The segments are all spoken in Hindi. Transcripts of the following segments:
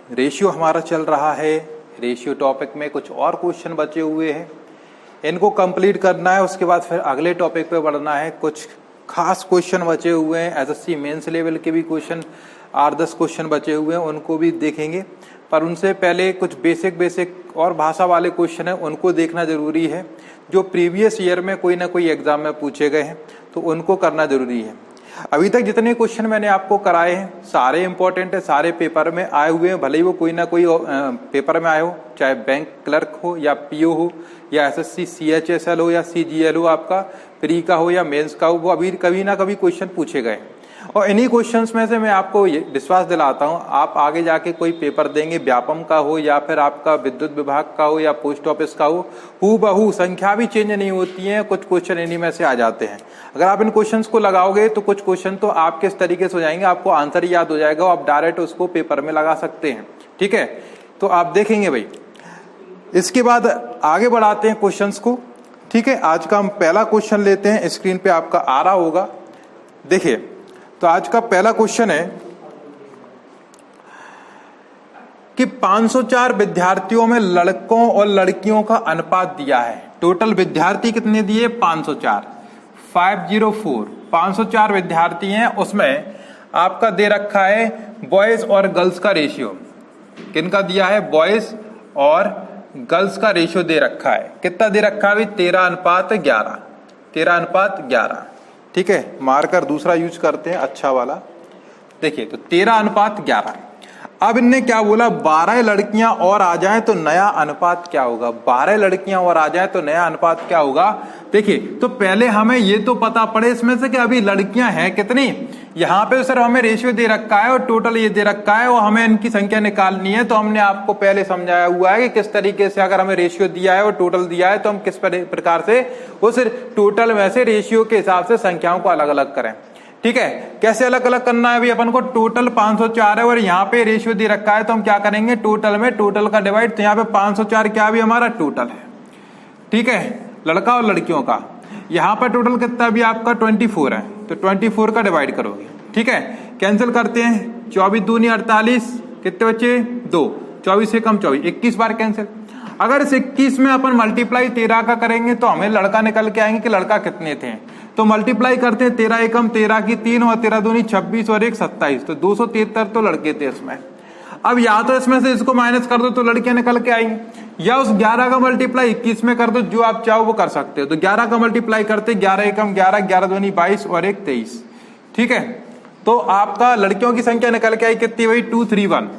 रेशियो हमारा चल रहा है। रेशियो टॉपिक में कुछ और क्वेश्चन बचे हुए हैं, इनको कंप्लीट करना है। उसके बाद फिर अगले टॉपिक पे बढ़ना है। कुछ खास क्वेश्चन बचे हुए हैं, एसएससी मेंस लेवल के भी क्वेश्चन 8-10 क्वेश्चन बचे हुए हैं, उनको भी देखेंगे। पर उनसे पहले कुछ बेसिक और भाषा वाले क्वेश्चन हैं, उनको देखना जरूरी है। जो प्रीवियस ईयर में कोई ना कोई एग्जाम में पूछे गए हैं तो उनको करना जरूरी है। अभी तक जितने क्वेश्चन मैंने आपको कराए हैं सारे इंपॉर्टेंट है, सारे पेपर में आए हुए हैं। भले ही वो कोई ना कोई पेपर में आए हो, चाहे बैंक क्लर्क हो या पीओ हो या एसएससी सीएचएसएल हो या सीजीएल हो, आपका प्री का हो या मेंस का हो, वो अभी कभी ना कभी क्वेश्चन पूछे गए। और इन्हीं क्वेश्चंस में से मैं आपको ये विश्वास दिलाता हूं, आप आगे जाके कोई पेपर देंगे, व्यापम का हो या फिर आपका विद्युत विभाग का हो या पोस्ट ऑफिस का हो, हूबहू संख्या भी चेंज नहीं होती है, कुछ क्वेश्चन इन्हीं में से आ जाते हैं। अगर आप इन क्वेश्चंस को लगाओगे तो कुछ क्वेश्चन तो आपके इस तरीके से हो जाएंगे, आपको आंसर ही याद हो जाएगा, आप डायरेक्ट उसको पेपर में लगा सकते हैं। ठीक है, तो आप देखेंगे भाई। इसके बाद आगे बढ़ाते हैं क्वेश्चंस को। ठीक है, आज का हम पहला क्वेश्चन लेते हैं, स्क्रीन पे आपका आ रहा होगा, देखिए। तो आज का पहला क्वेश्चन है कि 504 विद्यार्थियों में लड़कों और लड़कियों का अनुपात दिया है। टोटल विद्यार्थी कितने दिए? 504, 504, 504 विद्यार्थी हैं, उसमें आपका दे रखा है बॉयज और गर्ल्स का रेशियो। किनका दिया है? बॉयज और गर्ल्स का रेशियो दे रखा है। कितना दे रखा है? 13:11, 13:11। ठीक है, मार्कर दूसरा यूज करते हैं, अच्छा वाला। देखिए, तो 13:11। अब इनने क्या बोला? 12 लड़कियां और आ जाएं तो नया अनुपात क्या होगा? 12 लड़कियां और आ जाएं तो नया अनुपात क्या होगा? देखिए, तो पहले हमें ये तो पता पड़े इसमें से कि अभी लड़कियां हैं कितनी। यहाँ पे सर हमें रेशियो दे रखा है और टोटल ये दे रखा है और हमें इनकी संख्या निकालनी है। तो हमने आपको पहले समझाया हुआ है कि किस तरीके से अगर हमें रेशियो दिया है और टोटल दिया है तो हम किस प्रकार से उस टोटल में से रेशियो के हिसाब से संख्याओं को अलग अलग करें। ठीक है, कैसे अलग अलग करना है? अभी अपन को टोटल 504 है और यहाँ पे रेशियो दे रखा है, तो हम क्या करेंगे? टोटल में टोटल का डिवाइड। तो यहाँ पे 504 क्या भी हमारा टोटल है। ठीक है, लड़का और लड़कियों का। यहाँ पर टोटल कितना भी आपका 24 है, तो 24 का डिवाइड करोगे। ठीक है, कैंसिल करते हैं। 24 दूनी 48, कितने बचे? 2। 24 से कम 24, 21 बार कैंसिल। अगर इस 21 में अपन मल्टीप्लाई 13 का करेंगे तो हमें लड़का निकल के आएंगे कि लड़का कितने थे। तो मल्टीप्लाई करते हैं, 13 एकम 13 की 3 और 13 दूनी 26 और 1 27, तो 273 तो लड़के थे इसमें। अब या तो इसमें से इसको माइनस कर दो तो लड़कियां निकल के आएंगी, या उस 11 का मल्टीप्लाई 21 में कर दो, जो आप चाहो वो कर सकते हो। तो 11 का मल्टीप्लाई करते 11 एकम 11, 11 दूनी 22 और 1 23। ठीक है, तो आपका लड़कियों की संख्या निकल के आई कितनी? भाई 231।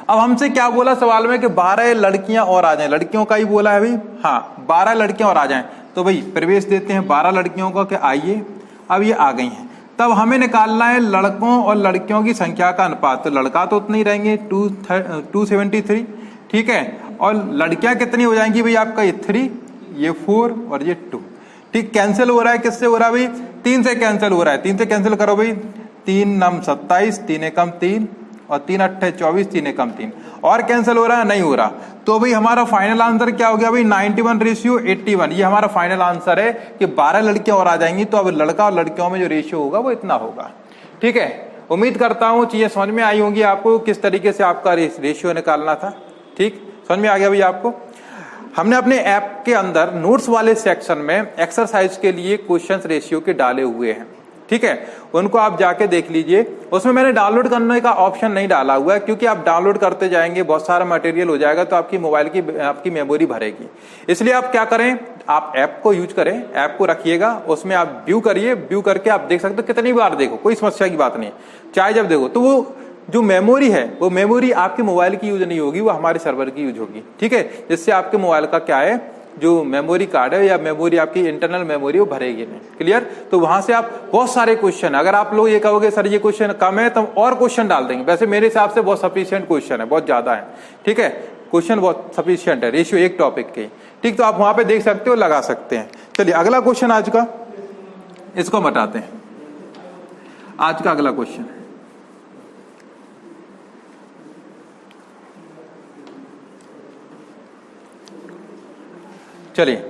अब हमसे क्या बोला सवाल में कि 12 लड़कियां और आ जाएं, लड़कियों का ही बोला है भाई। हाँ, 12 लड़कियां और आ जाएं, तो भाई प्रवेश देते हैं 12 लड़कियों का कि आइए। अब ये आ गई हैं, तब हमें निकालना है लड़कों और लड़कियों की संख्या का अनुपात। तो लड़का तो उतने ही रहेंगे 273। ठीक है, और लड़कियां कितनी हो जाएंगी भाई? आपका ये 3, ये 4 और ये 2। ठीक, कैंसिल हो रहा है, किससे हो रहा है भाई? 3 से कैंसिल हो रहा है। 3 से कैंसिल करो भाई, 3 9 27, 3 एकम 3 और 3 8 24, 3 एकम 3। और कैंसिल हो रहा है? नहीं हो रहा। तो भाई हमारा फाइनल आंसर क्या हो गया भाई? 91:81। ये हमारा फाइनल आंसर है कि 12 लड़कियां और आ जाएंगी, तो अब लड़का और लड़कियों में जो रेशियो होगा वो इतना होगा। ठीक है, उम्मीद करता हूं चीजें समझ में आई होंगी आपको, किस तरीके से आपका रेशियो निकालना था। ठीक, समझ में आ गया भाई आपको? हमने अपने ऐप के अंदर नोट्स वाले सेक्शन में एक्सरसाइज के लिए क्वेश्चन रेशियो के डाले हुए हैं। ठीक है, उनको आप जाके देख लीजिए। उसमें मैंने डाउनलोड करने का ऑप्शन नहीं डाला हुआ है, क्योंकि आप डाउनलोड करते जाएंगे बहुत सारा मटेरियल हो जाएगा तो आपकी मोबाइल की आपकी मेमोरी भरेगी। इसलिए आप क्या करें, आप ऐप को यूज करें, ऐप को रखिएगा, उसमें आप व्यू करिए, व्यू करके आप देख सकते हो, कितनी बार देखो, कोई समस्या की बात नहीं। चाहे जब देखो, तो वो जो मेमोरी है वो मेमोरी आपके मोबाइल की यूज नहीं होगी, वो हमारे सर्वर की यूज होगी। ठीक है, जिससे आपके मोबाइल का क्या है, जो मेमोरी कार्ड है या मेमोरी आपकी इंटरनल मेमोरी वो भरेगी नहीं। क्लियर? तो वहां से आप बहुत सारे क्वेश्चन, अगर आप लोग ये कहोगे सर ये क्वेश्चन कम है, तो और क्वेश्चन डाल देंगे। वैसे मेरे हिसाब से बहुत सफिशिएंट क्वेश्चन है, बहुत ज्यादा है। ठीक है, क्वेश्चन बहुत सफिशिएंट है, रेशियो एक टॉपिक के। ठीक, तो आप वहां पे देख सकते हो, लगा सकते हैं। चलिए अगला क्वेश्चन आज का, इसको बताते हैं। आज का अगला क्वेश्चन, चलिए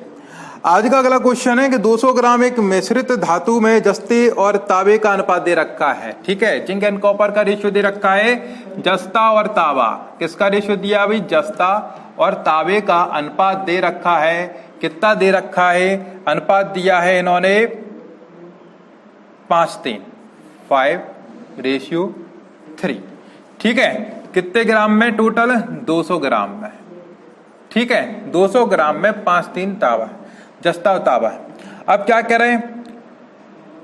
आज का अगला क्वेश्चन है कि 200 ग्राम एक मिश्रित धातु में जस्ते और तांबे का अनुपात दे रखा है। ठीक है, जिंक एंड कॉपर का रेशियो दे रखा है, जस्ता और तांबा किसका रेशियो दिया भाई, जस्ता और तांबे का अनुपात दे रखा है। कितना दे रखा है, अनुपात दिया है इन्होंने 5:3, 5:3। ठीक है, कितने ग्राम में, टोटल 200 ग्राम में। ठीक है, 200 ग्राम में 5:3 तांबा, जस्ता और तांबा। अब क्या कह रहे हैं,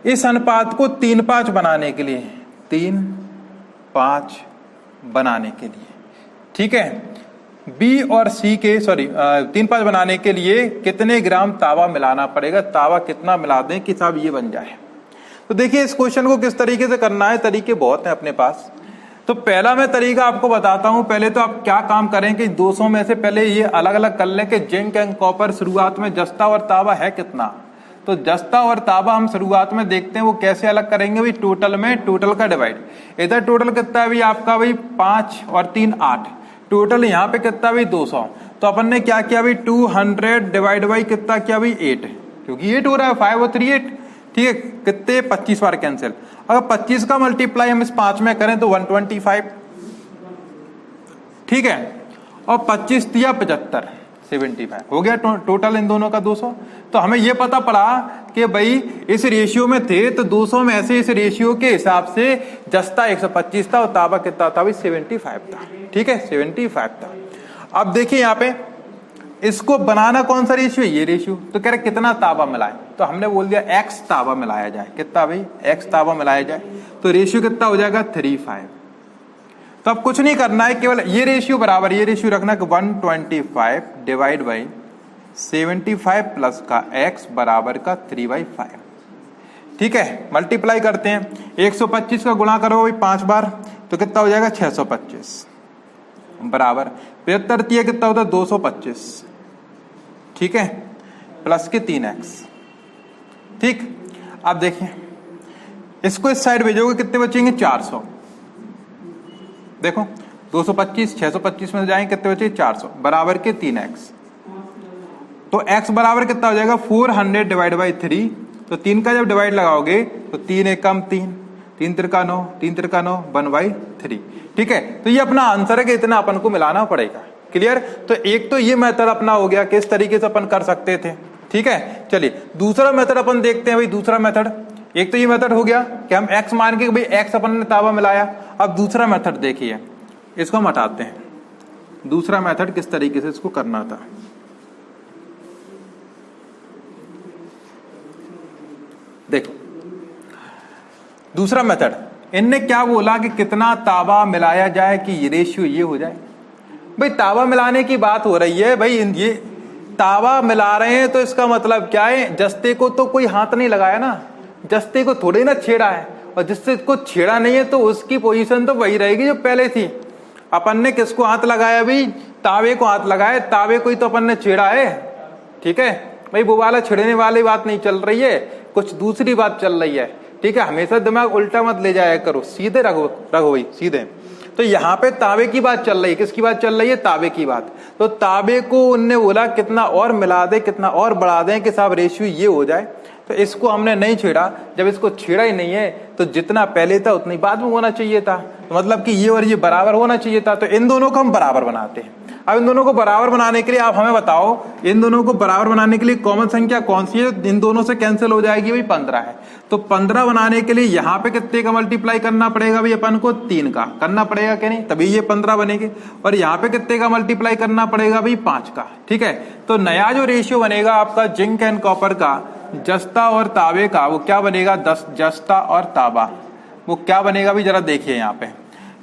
इस अनुपात को 3:5 बनाने के लिए, 3:5 बनाने के लिए, ठीक है, बी और सी के 3:5 बनाने के लिए कितने ग्राम तांबा मिलाना पड़ेगा, तांबा कितना मिला दें कि साहब ये बन जाए। तो देखिए इस क्वेश्चन को किस तरीके से करना है, तरीके बहुत हैं अपने पास। तो पहला मैं तरीका आपको बताता हूं। पहले तो आप क्या काम करें कि 200 में से पहले ये अलग अलग कर लें कि जिंक एंड कॉपर शुरुआत में जस्ता और तांबा है कितना। तो जस्ता और तांबा हम शुरुआत में देखते हैं वो कैसे अलग करेंगे भाई, टोटल में, टोटल का डिवाइड। इधर टोटल कितना है भाई आपका भाई 5 और 3 8, टोटल यहाँ पे कितना भाई 200। तो अपन ने क्या किया भाई 200 डिवाइड बाई कितना किया भाई 8, क्योंकि 8 हो रहा है, 5 और 3 8। ठीक है, कितने 25 बार कैंसिल। अगर 25 का मल्टीप्लाई हम इस 5 में करें तो 125। ठीक है, और 25 दिया 75, 75 हो गया टोटल इन दोनों का 200। तो हमें यह पता पड़ा कि भाई इस रेशियो में थे तो 200 में से इस रेशियो के हिसाब से जस्ता 125 था और तांबा कितना था भाई 75 था। ठीक है, 75 था। अब देखिए यहाँ पे इसको बनाना कौन सा रेशियो है, ये रेशियो। तो कह रहे कितना तांबा मिलाए, तो हमने बोल दिया x तांबा मिलाया जाए। कितना भाई, x तांबा मिलाया जाए। तो रेशियो कितना हो जाएगा 3:5। तो अब कुछ नहीं करना है, केवल ये रेशियो बराबर ये रेशियो रखना कि 125 डिवाइड बाई 75 प्लस का x बराबर का 3/5। ठीक है, मल्टीप्लाई करते हैं। 125 का गुणा करो भाई 5 बार, तो कितना हो जाएगा 625 बराबर 75 दिया कितना होता है 225। ठीक है, प्लस के 3x। ठीक, अब देखिए इसको इस साइड भेजोगे कितने बचेंगे 400। देखो 225 625 में जाएंगे कितने बचे 400 बराबर के 3x। तो x बराबर कितना हो जाएगा 400 डिवाइड बाई 3। तो 3 का जब डिवाइड लगाओगे तो 3 एकम 3, 3 तिरका 9, 3 तिरका 9, 1/3। ठीक है, तो ये अपना आंसर है कि इतना अपन को मिलाना पड़ेगा। क्लियर। तो एक तो ये मेथड अपना हो गया, किस तरीके से अपन कर सकते थे। ठीक है, चलिए दूसरा मेथड अपन देखते हैं भाई। दूसरा मेथड, एक तो ये मेथड हो गया कि हम x मान के भाई x अपन ने तांबा मिलाया। अब दूसरा मेथड देखिए, इसको हम हटाते हैं। दूसरा मेथड किस तरीके से इसको करना था, देखो दूसरा मेथड इनने क्या बोला कि कितना तांबा मिलाया जाए कि रेशियो ये हो जाए। भाई तांबा मिलाने की बात हो रही है भाई, ये तांबा मिला रहे हैं तो इसका मतलब क्या है, जस्ते को तो कोई हाथ नहीं लगाया ना, जस्ते को थोड़ी ना छेड़ा है, और जिससे इसको छेड़ा नहीं है तो उसकी पोजीशन तो वही रहेगी जो पहले थी। अपन ने किसको हाथ लगाया भाई, तांबे को हाथ लगाया, तांबे को ही तो अपन ने छेड़ा है। ठीक है भाई, वो वाला छेड़ने वाली बात नहीं चल रही है, कुछ दूसरी बात चल रही है। ठीक है, हमेशा दिमाग उल्टा मत ले जाया करो, सीधे रखो भाई सीधे। तो यहाँ पे तांबे की बात चल रही है, किसकी बात चल रही है, तांबे की बात। तो तांबे को उनने बोला कितना और मिला दे, कितना और बढ़ा दें कि साहब रेशियो ये हो जाए। तो इसको हमने नहीं छेड़ा, जब इसको छेड़ा ही नहीं है तो जितना पहले था उतनी बाद में होना चाहिए था। तो मतलब कि ये और ये बराबर होना चाहिए था। तो इन दोनों को हम बराबर बनाते हैं। अब इन दोनों को बराबर बनाने के लिए आप हमें बताओ, इन दोनों को बराबर बनाने के लिए कॉमन संख्या कौन सी है, इन दोनों से कैंसिल हो जाएगी भाई 15 है। तो 15 बनाने के लिए यहाँ पे कितने का मल्टीप्लाई करना पड़ेगा भाई, अपन को 3 का करना पड़ेगा क्या नहीं, तभी ये 15 बनेंगे। और यहाँ पे कितने का मल्टीप्लाई करना पड़ेगा भाई 5 का। ठीक है, तो नया जो रेशियो बनेगा आपका जिंक एंड कॉपर का, जस्ता और तांबे का, वो क्या बनेगा 10 जस्ता और तांबा, वो क्या बनेगा भाई जरा देखिए। यहाँ पे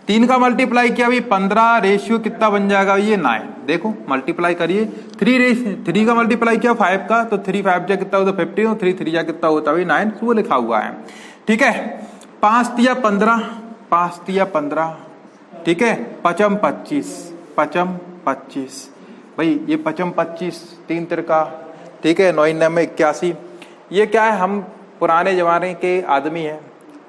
3 का मल्टीप्लाई किया भाई 15, रेशियो कितना बन जाएगा ये 9। देखो मल्टीप्लाई करिए, 3 का मल्टीप्लाई किया 5 का, तो 3 5 जा कितना होता 50, 3 3 जा कितना होता भाई 9, वो लिखा हुआ है। ठीक है, 5 दिया 15, 5 दिया 15। ठीक है, 5 25, 5 25 भाई, ये 5 25, 3 तिरका। ठीक है, 9 9 81। ये क्या है, हम पुराने जमाने के आदमी हैं।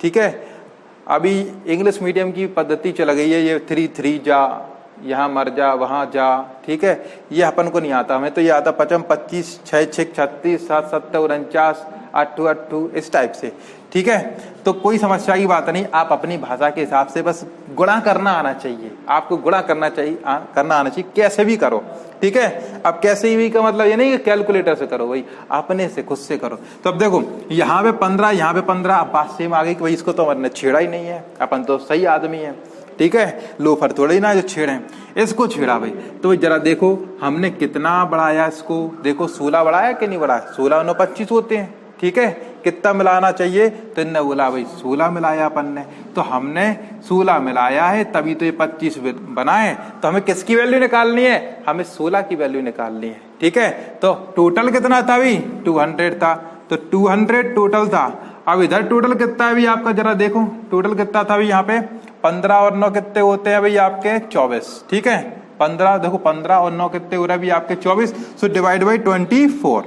ठीक है, अभी इंग्लिश मीडियम की पद्धति चल गई है, ये 3 3 जा यहाँ मर जा, वहां जा, ठीक है, ये अपन को नहीं आता, हमें तो ये आता 55, 25, 6, 6, 36, 7, 7, 49, 8, 8, इस टाइप से, ठीक है। तो कोई समस्या की बात नहीं, आप अपनी भाषा के हिसाब से बस गुणा करना आना चाहिए, आपको गुणा करना चाहिए, करना आना चाहिए, कैसे भी करो, ठीक है। अब कैसे भी का मतलब ये नहीं कि कैलकुलेटर से करो, भाई अपने से खुद से करो। तो अब देखो यहाँ पे 15, यहाँ पे 15, अब बात सेम आ गई कि भाई इसको तो हमने छेड़ा ही नहीं है, अपन तो सही आदमी है, ठीक है, लोफर थोड़े ही ना जो छेड़े, इसको छेड़ा भाई। तो जरा देखो हमने कितना बढ़ाया इसको, देखो 16 बढ़ाया कि नहीं बढ़ाया, 16 9 25 होते हैं, ठीक है। कितना मिलाना चाहिए, तो इनने बोला भाई 16 मिलाया अपन ने, तो हमने 16 मिलाया है तभी तो ये 25 बनाए। तो हमें किसकी वैल्यू निकालनी है, हमें 16 की वैल्यू निकालनी है, ठीक है। तो टोटल कितना था भाई, 200 था, तो 200 टोटल था। अब इधर टोटल कितना है भाई आपका, जरा देखो टोटल कितना था भाई, यहाँ पे 15 और 9 कितने होते हैं भाई आपके 24, ठीक है। 15 देखो 15 और 9 कितने हो रहा है भाई आपके 24, सो डिवाइड बाई 24,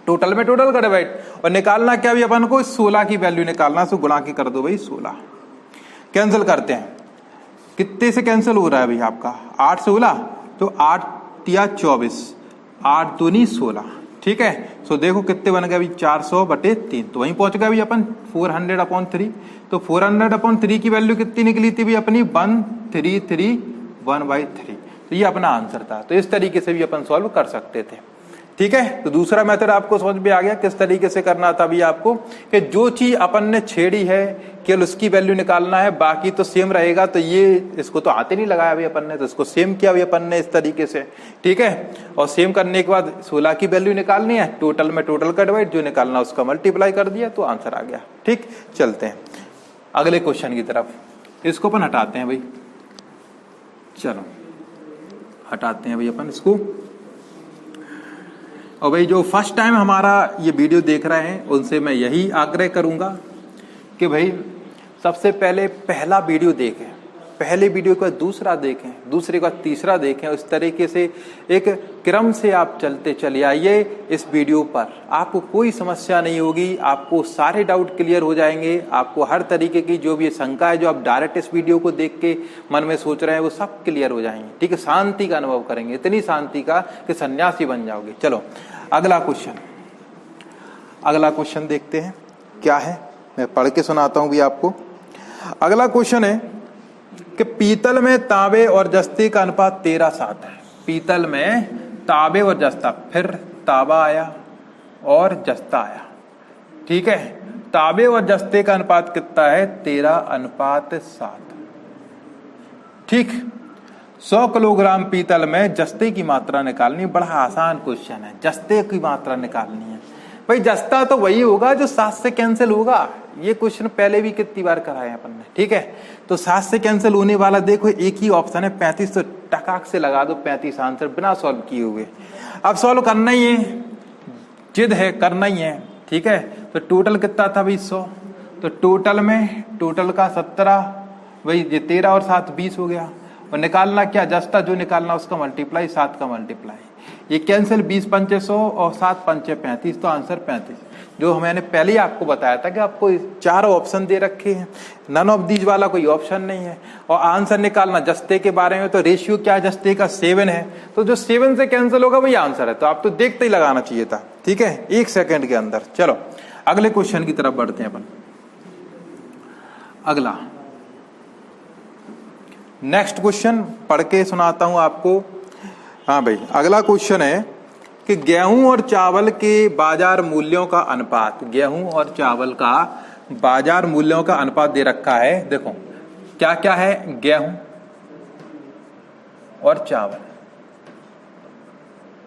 टोटल में टोटल का डिवाइड, और निकालना क्या भी अपन को 16 की वैल्यू निकालना, सो गुणा की कर दो भाई 16। कैंसिल करते हैं, कितने से कैंसिल हो रहा है भाई आपका 8 से 16, तो 8 या 24, 8 दूनी 16, ठीक है। सो देखो कितने बन गए अभी 400/3, तो वहीं पहुंच गए अभी अपन 400/3। तो 400/3 की वैल्यू कितनी निकली थी भाई अपनी 1331/3। तो ये अपना आंसर था। तो इस तरीके से भी अपन सॉल्व कर सकते थे, ठीक है। तो दूसरा मेथड आपको समझ में आ गया किस तरीके से करना था भी आपको, कि जो चीज अपन ने छेड़ी है केवल उसकी वैल्यू निकालना है, बाकी तो सेम रहेगा। तो ये इसको तो हाथ ही नहीं लगाया अभी अपन ने, तो इसको सेम किया अभी अपन ने इस तरीके से, ठीक है। और सेम करने के बाद 16 की वैल्यू निकालनी है, टोटल में टोटल का डिवाइड, जो निकालना उसका मल्टीप्लाई कर दिया, तो आंसर आ गया, ठीक। चलते हैं अगले क्वेश्चन की तरफ, इसको अपन हटाते हैं भाई, चलो हटाते हैं भाई अपन इसको। और भाई जो फर्स्ट टाइम हमारा ये वीडियो देख रहे हैं उनसे मैं यही आग्रह करूंगा कि भाई सबसे पहले पहला वीडियो देखें, पहले वीडियो का दूसरा देखें, दूसरे का तीसरा देखें, उस तरीके से एक क्रम से आप चलते चले आइए इस वीडियो पर, आपको कोई समस्या नहीं होगी, आपको सारे डाउट क्लियर हो जाएंगे, आपको हर तरीके की जो भी शंका है जो आप डायरेक्ट इस वीडियो को देख के मन में सोच रहे हैं वो सब क्लियर हो जाएंगे, ठीक है। शांति का अनुभव करेंगे, इतनी शांति का कि सन्यासी बन जाओगे। चलो अगला क्वेश्चन देखते हैं क्या है, मैं पढ़ के सुनाता हूं भी आपको। अगला क्वेश्चन है कि पीतल में तांबे और जस्ते का अनुपात 13:7 है। पीतल में तांबे और जस्ता, फिर तांबा आया और जस्ता आया, ठीक है। तांबे और जस्ते का अनुपात कितना है, 13:7, ठीक। 100 किलोग्राम पीतल में जस्ते की मात्रा निकालनी, बड़ा आसान क्वेश्चन है, जस्ते की मात्रा निकालनी है भाई। जस्ता तो वही होगा जो 7 से कैंसिल होगा, ये क्वेश्चन पहले भी कितनी बार कराए अपन ने, ठीक है। तो 7 से कैंसिल होने वाला देखो एक ही ऑप्शन है 35, तो टकाक से लगा दो 35 आंसर बिना सॉल्व किए हुए। अब सॉल्व करना ही है, जिद है करना ही है, ठीक है। तो टोटल कितना था भाई 100, तो टोटल में टोटल का 17, वही 13 और 7 20 हो गया। और निकालना क्या, जस्ता जो निकालना उसका मल्टीप्लाई, 7 का मल्टीप्लाई, ये कैंसिल 20 पंचे 100 और 7 पंचे 35, तो आंसर 35। जो मैंने पहले ही आपको बताया था कि आपको 4 ऑप्शन दे रखे हैं, नन ऑफ दीज वाला कोई ऑप्शन नहीं है। और आंसर निकालना जस्ते के बारे में, तो रेशियो क्या जस्ते का 7 है, तो जो 7 से कैंसिल होगा वही आंसर है, तो आप तो देखते ही लगाना चाहिए था, ठीक है, 1 सेकंड के अंदर। चलो अगले क्वेश्चन की तरफ बढ़ते हैं अपन। अगला नेक्स्ट क्वेश्चन पढ़ के सुनाता हूं आपको। हाँ भाई अगला क्वेश्चन है कि गेहूं और चावल के बाजार मूल्यों का अनुपात, गेहूं और चावल का बाजार मूल्यों का अनुपात दे रखा है। देखो क्या क्या है, गेहूं और चावल,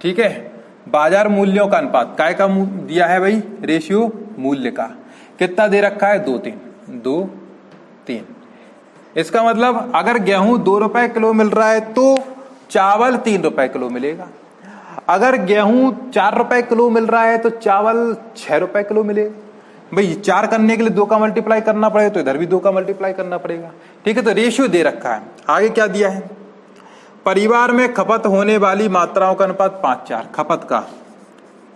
ठीक है। बाजार मूल्यों का अनुपात काय का दिया है भाई, रेशियो मूल्य का, कितना दे रखा है 2-3। इसका मतलब अगर गेहूं 2 रुपए किलो मिल रहा है तो चावल 3 रुपए किलो मिलेगा। अगर गेहूं 4 रुपए किलो मिल रहा है तो चावल 6 रुपए किलो मिलेगा। भाई 4 करने के लिए 2 का मल्टीप्लाई करना पड़ेगा, तो इधर भी 2 का मल्टीप्लाई करना पड़ेगा, ठीक है। तो रेशियो दे रखा है। आगे क्या दिया है, परिवार में खपत होने वाली मात्राओं का अनुपात 5-4।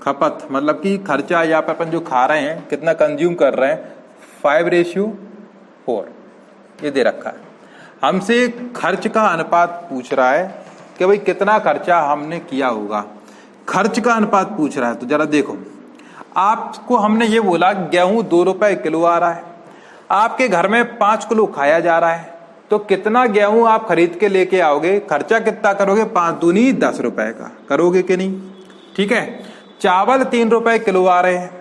खपत मतलब कि खर्चा यहाँ पे अपन जो खा रहे हैं, कितना कंज्यूम कर रहे हैं, 5:4, ये दे रखा है। हमसे खर्च का अनुपात पूछ रहा है कि भाई कितना खर्चा हमने किया होगा, खर्च का अनुपात पूछ रहा है। तो जरा देखो, आपको हमने ये बोला गेहूं 2 रुपए किलो आ रहा है, आपके घर में 5 किलो खाया जा रहा है, तो कितना गेहूं आप खरीद के लेके आओगे, खर्चा कितना करोगे, 5 दूनी 10 रुपए का करोगे कि नहीं। ठीक है, चावल 3 रुपए किलो आ रहे हैं,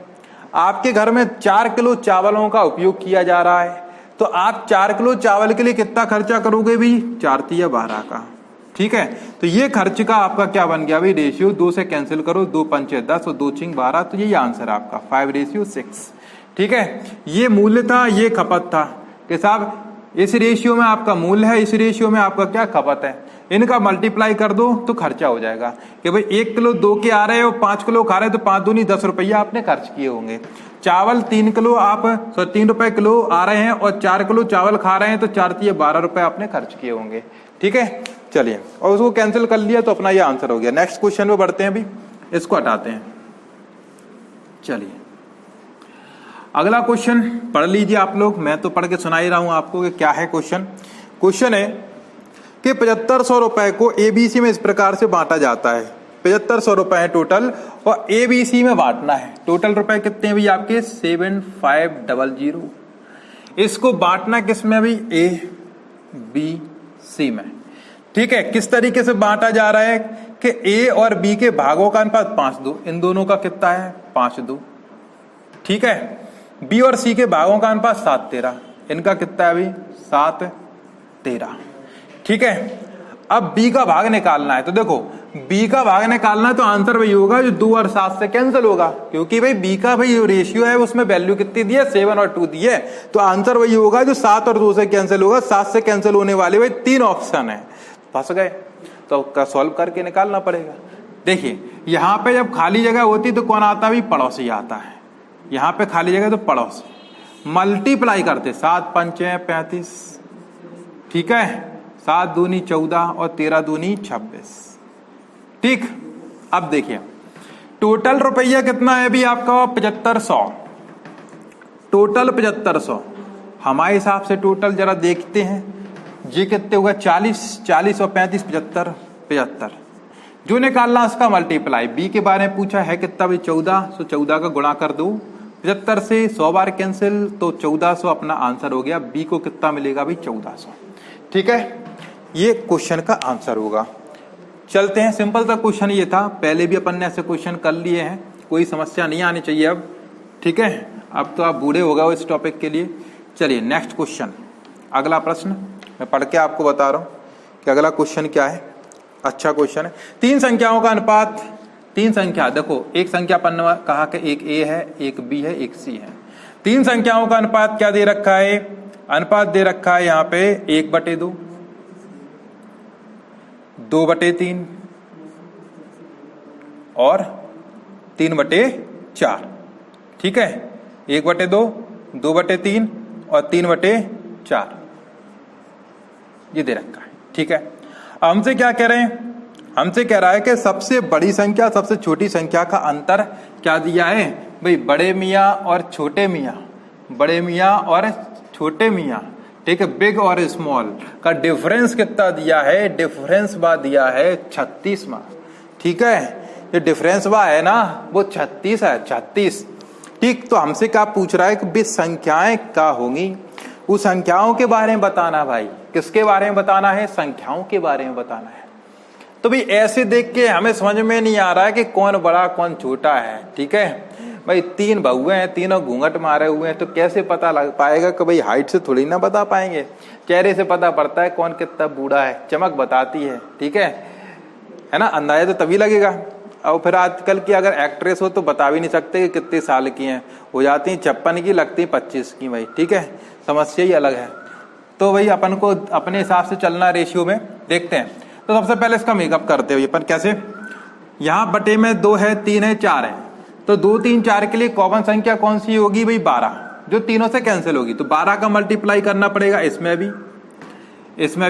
आपके घर में 4 किलो चावलों का उपयोग किया जा रहा है, तो आप 4 किलो चावल के लिए कितना खर्चा करोगे भी, 4 तिया 12 का। ठीक है, तो ये खर्च का आपका क्या बन गया भाई रेशियो, 2 से कैंसिल करो, 2 पंचे 10 और 2 छिंग 12, तो ये आंसर आपका 5:6। ठीक है, ये मूल्य था, ये खपत था कि साहब इस रेशियो में आपका मूल्य है, इस रेशियो में आपका क्या खपत है, इनका मल्टीप्लाई कर दो तो खर्चा हो जाएगा कि भाई 1 किलो 2 के आ रहे हो, 5 किलो खा रहे हो, तो 5 दूनी 10 रुपया आपने खर्च किए होंगे। चावल 3 किलो आप 3 रुपए किलो आ रहे हैं और 4 किलो चावल खा रहे हैं, तो 4 तिया 12 रुपए आपने खर्च किए होंगे। ठीक है, चलिए, और उसको कैंसिल कर लिया तो अपना ये आंसर हो गया। नेक्स्ट क्वेश्चन में बढ़ते हैं, अभी इसको हटाते हैं। चलिए, अगला क्वेश्चन पढ़ लीजिए आप लोग, मैं तो पढ़ के सुना ही रहा हूं आपको कि क्या है क्वेश्चन। क्वेश्चन है कि 7500 रुपए को एबीसी में इस प्रकार से बांटा जाता है। 7500 रुपए है टोटल और एबीसी में बांटना है। टोटल रुपए कितने हैं भाई आपके, 7500। इसको बांटना किस में भाई, ए बी सी में। ठीक है, किस तरीके से बांटा जा रहा है कि ए और बी के भागों का अनुपात 5:2, इन दोनों का कितना है, 5:2। ठीक है, बी और सी के भागों का अनुपात 7:13, इनका कितना है भाई, 7:13। ठीक है, अब बी का भाग निकालना है, तो देखो बी का भाग निकालना है तो आंसर वही होगा जो 2 और 7 से कैंसिल होगा, क्योंकि भाई बी का भाई रेशियो है उसमें वैल्यू कितनी दी है, 7 और 2 दी है, तो आंसर वही होगा जो 7 और 2 से कैंसिल होगा। 7 से कैंसिल होने वाले भाई 3 ऑप्शन है, फंस गए, तो सॉल्व करके निकालना पड़ेगा। देखिए यहां पे जब खाली जगह होती तो कौन आता है, पड़ोसी आता है। यहां पे खाली जगह तो पड़ोसी, मल्टीप्लाई करते, 7 पंचे 35, ठीक है, 7 दूनी 14 और 13 दूनी 26। ठीक, अब देखिए टोटल रुपया कितना है भी आपका, 7500। टोटल 7500 हमारे हिसाब से टोटल जरा देखते हैं, ये कितने होगा, 40 और 35 75। जो निकालना उसका मल्टीप्लाई, बी के बारे में पूछा है कितना भी, 14, सो 14 का गुणा कर दो, 75 से 100 बार कैंसिल, तो 1400 अपना आंसर हो गया। बी को कितना मिलेगा भी, 1400। ठीक है, ये क्वेश्चन का आंसर होगा। चलते हैं, सिंपल सा क्वेश्चन ये था, पहले भी अपन ने ऐसे क्वेश्चन कर लिए हैं, कोई समस्या नहीं आनी चाहिए अब। ठीक है, अब तो आप बूढ़े हो गए हो इस टॉपिक के लिए। चलिए नेक्स्ट क्वेश्चन, अगला प्रश्न मैं पढ़ के आपको बता रहा हूं कि अगला क्वेश्चन क्या है। अच्छा क्वेश्चन है, 3 संख्याओं का अनुपात, 3 संख्या, देखो एक संख्या पन्ना कहा कि एक ए है, एक बी है, एक सी है। 3 संख्याओं का अनुपात क्या दे रखा है, अनुपात दे रखा है यहाँ पे 1/2, 2/3 और 3/4। ठीक है, 1/2, 2/3 और 3/4 ये दे रखा है। ठीक है, हमसे क्या कह रहे हैं, हमसे कह रहा है कि सबसे बड़ी संख्या सबसे छोटी संख्या का अंतर क्या दिया है भाई, बड़े मियाँ और छोटे मियाँ, बड़े मियाँ और छोटे मियाँ। ठीक है, बिग और स्मॉल का डिफरेंस कितना दिया है, डिफरेंस बा दिया है 36 माँ। ठीक है, ये डिफरेंस बा है ना वो 36 है, 36। ठीक, तो हमसे क्या पूछ रहा है कि भी संख्याएं क्या होंगी, उस संख्याओं के बारे में बताना। भाई किसके बारे में बताना है, संख्याओं के बारे में बताना है। तो भाई ऐसे देख के हमें समझ में नहीं आ रहा है कि कौन बड़ा कौन छोटा है। ठीक है भाई, 3 बहुए हैं, तीनों घूंघट मारे हुए हैं, तो कैसे पता लग पाएगा कि भाई हाइट से थोड़ी ना बता पाएंगे, चेहरे से पता पड़ता है कौन कितना बूढ़ा है, चमक बताती है। ठीक है ना, अंदाजा तो तभी लगेगा। और फिर आजकल की अगर एक्ट्रेस हो तो बता भी नहीं सकते कि कितने साल की हैं, हो जाती हैं 56 की, लगती 25 की। भाई ठीक है, समस्या ही अलग है। तो भाई अपन को अपने हिसाब से चलना, रेशियो में देखते हैं। तो सबसे पहले इसका मेकअप करते हुए अपन कैसे, यहाँ बटे में 2 है, 3 है, 4 है, तो 2, 3, 4 के लिए कॉमन संख्या कौन सी होगी भाई, 12, जो तीनों से कैंसिल होगी। तो 12 का मल्टीप्लाई करना पड़ेगा, इसमें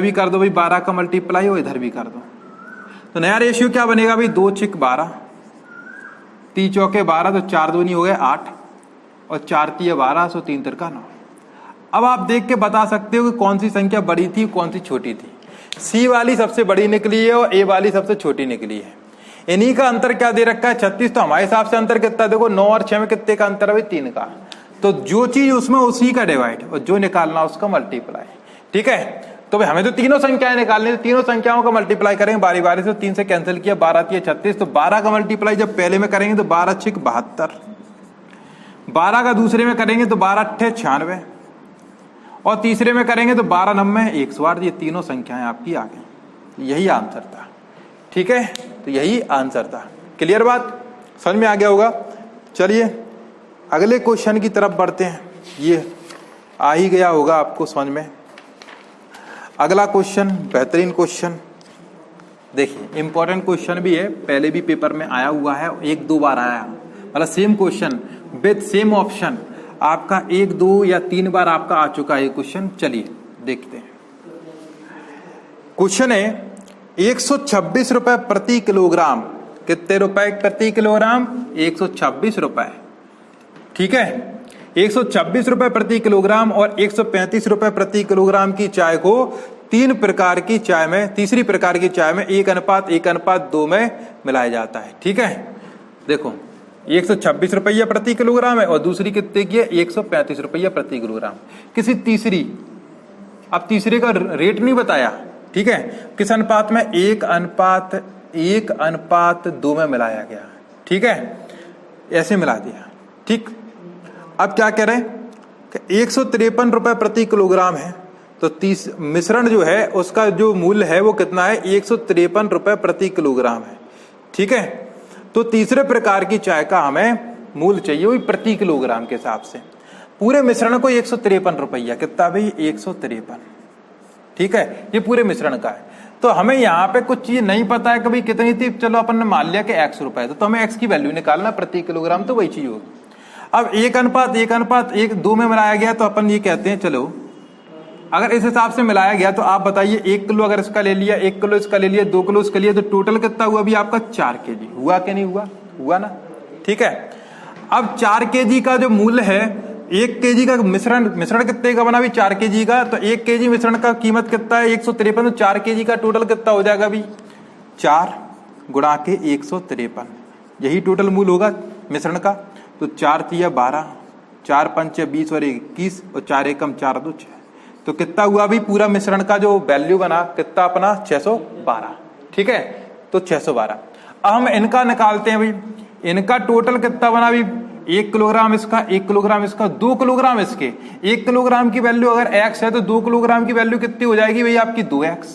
भी कर दो भाई 12 का मल्टीप्लाई, और इधर भी कर दो। तो नया रेशियो क्या बनेगा भाई, 2 छिक 12, 3 चौके 12, तो 4 दूनी हो गए 8, और 4 तिया 12, सो 3 तिरका 9। अब आप देख के बता सकते हो कि कौन सी संख्या बड़ी थी कौन सी छोटी थी। सी वाली सबसे बड़ी निकली है और ए वाली सबसे छोटी निकली है। इन्हीं का अंतर क्या दे रखा है 36। तो हमारे हिसाब से अंतर कितना, देखो 9 और 6 में कितने का अंतर है भाई 3 का। तो जो चीज उसमें उसी का डिवाइड और जो निकालना उसका मल्टीप्लाई। ठीक है, तो भाई हमें तो तीनों संख्याएं निकालनी है, तीनों संख्याओं का मल्टीप्लाई करेंगे बारी बारी से। 3 से कैंसिल किया, 12 3 36। तो 12 का मल्टीप्लाई जब पहले में करेंगे तो 12 6 72, 12 का दूसरे में करेंगे तो 12 8 96 और तीसरे में करेंगे तो 12 90 108। ये तीनों संख्याएं आपकी आ गई। यही आंसर था। ठीक है, तो यही आंसर था। क्लियर बात, समझ में आ गया होगा। चलिए अगले क्वेश्चन की तरफ बढ़ते हैं। ये आ ही गया होगा आपको समझ में। अगला क्वेश्चन बेहतरीन क्वेश्चन, देखिए इंपॉर्टेंट क्वेश्चन भी है, पहले भी पेपर में आया हुआ है, 1-2 बार आया, मतलब same question with same option आपका 1-2 या 3 बार आपका आ चुका है क्वेश्चन। चलिए देखते हैं। क्वेश्चन है 126 रुपए प्रति किलोग्राम। कितने रुपए प्रति किलोग्राम? 126 रुपए। ठीक है, 126 रुपए प्रति किलोग्राम और 135 रुपए प्रति किलोग्राम की चाय को 3 प्रकार की चाय में, तीसरी प्रकार की चाय में 1:1:2 में मिलाया जाता है। ठीक है, देखो 126 रुपया प्रति किलोग्राम है और दूसरी कितने की है 135 रुपया प्रति किलोग्राम। किसी तीसरी, अब तीसरे का रेट नहीं बताया। ठीक है, किस अनुपात में? 1:1:2 में मिलाया गया। ठीक है, ऐसे मिला दिया। ठीक, अब क्या कह रहे हैं कि 153 रुपए प्रति किलोग्राम है, तो मिश्रण जो है उसका जो मूल्य है वो कितना है? 153 रुपए प्रति किलोग्राम है। ठीक है, तो तीसरे प्रकार की चाय का हमें मूल्य चाहिए वही प्रति किलोग्राम के हिसाब से। पूरे मिश्रण को 153 रुपया, कितना भाई? 153। ठीक है, ये पूरे मिश्रण का है। तो हमें यहाँ पे कुछ चीज नहीं पता है कभी कितनी थी, चलो अपन ने मान लिया कि x रुपए, तो हमें x की वैल्यू निकालना प्रति किलोग्राम, तो वही चीज होगी। अब 1:1:2 में मिलाया गया, तो अपन ये कहते हैं चलो अगर इस हिसाब से मिलाया गया तो आप बताइए 1 किलो अगर इसका ले लिया, 1 किलो इसका ले लिया, 2 किलो इसका लिया, तो टोटल कितना हुआ भी आपका? 4 kg हुआ कि नहीं हुआ? हुआ ना। ठीक है, अब 4 kg का जो मूल्य है, 1 kg का मिश्रण कितने का बना भी? 4 kg का। तो 1 kg मिश्रण का कीमत कितना है? 153। तो 4 kg का टोटल कितना हो जाएगा भी? 4 गुणा के 153, यही टोटल मूल्य होगा मिश्रण का। तो 4 3 12, 4 5 20 और 21 और 4 एकम 4 2 6। तो कितना हुआ भी पूरा मिश्रण का जो वैल्यू बना कितना अपना? 612। ठीक है, तो 612। अब हम इनका निकालते हैं भाई, इनका टोटल कितना बना भी? 1 किलोग्राम इसका, 1 किलोग्राम इसका, 2 किलोग्राम इसके। 1 किलोग्राम की वैल्यू अगर x है तो 2 किलोग्राम की वैल्यू कितनी हो जाएगी भाई आपकी? 2x।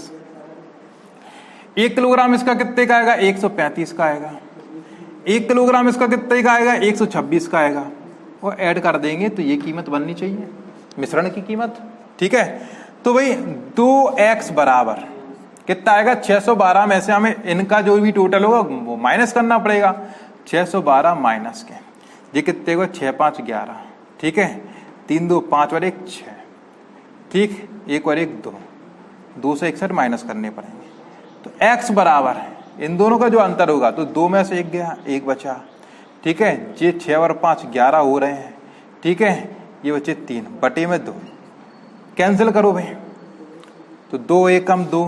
1 किलोग्राम इसका कितने का आएगा? 135 का आएगा। 1 किलोग्राम इसका कितने का आएगा? 126 का आएगा। और ऐड कर देंगे तो ये कीमत बननी चाहिए मिश्रण की कीमत। ठीक है, तो भाई 2x बराबर कितना आएगा? 612 में से हमें इनका जो भी टोटल होगा वो माइनस करना पड़ेगा। 612 माइनस के ये कितने को? 6 5 11। ठीक है, 3 2 5 और 1 6। ठीक, 1 और 1 2, 261 माइनस करने पड़ेंगे। तो x बराबर है, इन दोनों का जो अंतर होगा, तो 2 में से 1 गया, 1 बचा। ठीक है, ये 6 और 5 11 हो रहे हैं। ठीक है, ये बचे 3 बटे में 2, कैंसिल करो भाई। तो 2 एकम 2,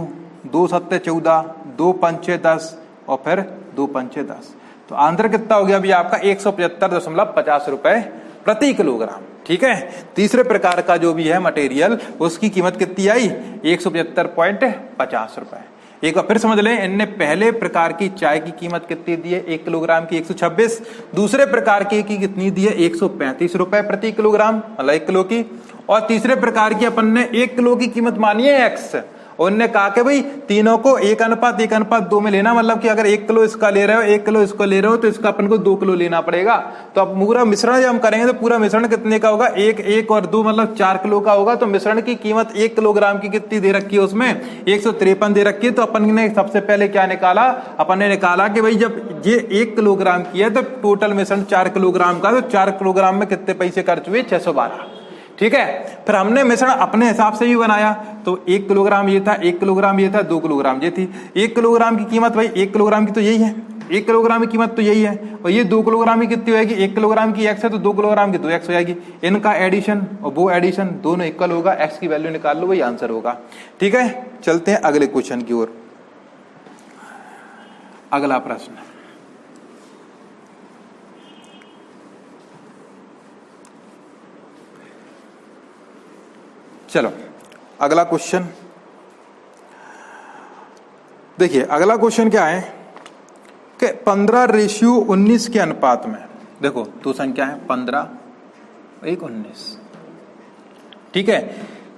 2 7 14, 2 5 10 और फिर 2 5 10। तो आंसर कितना हो गया भी आपका? 175.50 रुपए प्रति किलोग्राम। ठीक है, तीसरे प्रकार का जो भी है मटेरियल उसकी कीमत कितनी आई? 175.50 रुपए। एक बार फिर समझ लें, इनने पहले प्रकार की चाय की कीमत कितनी दी है? 1 किलोग्राम की 126। दूसरे प्रकार की कितनी दी है? 135 रुपए प्रति किलोग्राम, मतलब 1 किलो की। और तीसरे प्रकार की अपन ने 1 किलो की कीमत मानी है x, और उनने कहा कि भाई तीनों को 1:1:2 में लेना, मतलब कि अगर 1 किलो इसका ले रहे हो, 1 किलो इसको ले रहे हो, तो इसका अपन को 2 किलो लेना पड़ेगा। तो अब पूरा मिश्रण जब हम करेंगे तो पूरा मिश्रण कितने का होगा? 1 1 और 2 मतलब 4 किलो का होगा। तो मिश्रण की कीमत 1 किलोग्राम की कितनी दे रखी है? उसमें 153 दे रखी है। तो अपन ने सबसे पहले क्या निकाला? अपन ने निकाला कि भाई जब ये 1 किलोग्राम की है तो टोटल मिश्रण 4 किलोग्राम का, तो 4 किलोग्राम में कितने पैसे खर्च हुए? 612। ठीक है, फिर हमने मिश्रण अपने हिसाब से भी बनाया। तो 1 किलोग्राम ये था, 1 किलोग्राम ये था, 2 किलोग्राम ये थी। 1 किलोग्राम की कीमत भाई 1 किलोग्राम की तो यही है, 1 किलोग्राम की कीमत तो यही है, और ये 2 किलोग्राम की कितनी होगी, 1 किलोग्राम की x है तो 2 किलोग्राम की 2x हो जाएगी, इनका एडिशन और वो एडिशन दोनों इक्वल होगा, x की वैल्यू निकाल लो, वही आंसर होगा। ठीक है, चलते हैं अगले क्वेश्चन की ओर। अगला प्रश्न, चलो अगला क्वेश्चन देखिए। अगला क्वेश्चन क्या है कि 15:19 के अनुपात में, देखो दो संख्या है 15 1 19, ठीक है,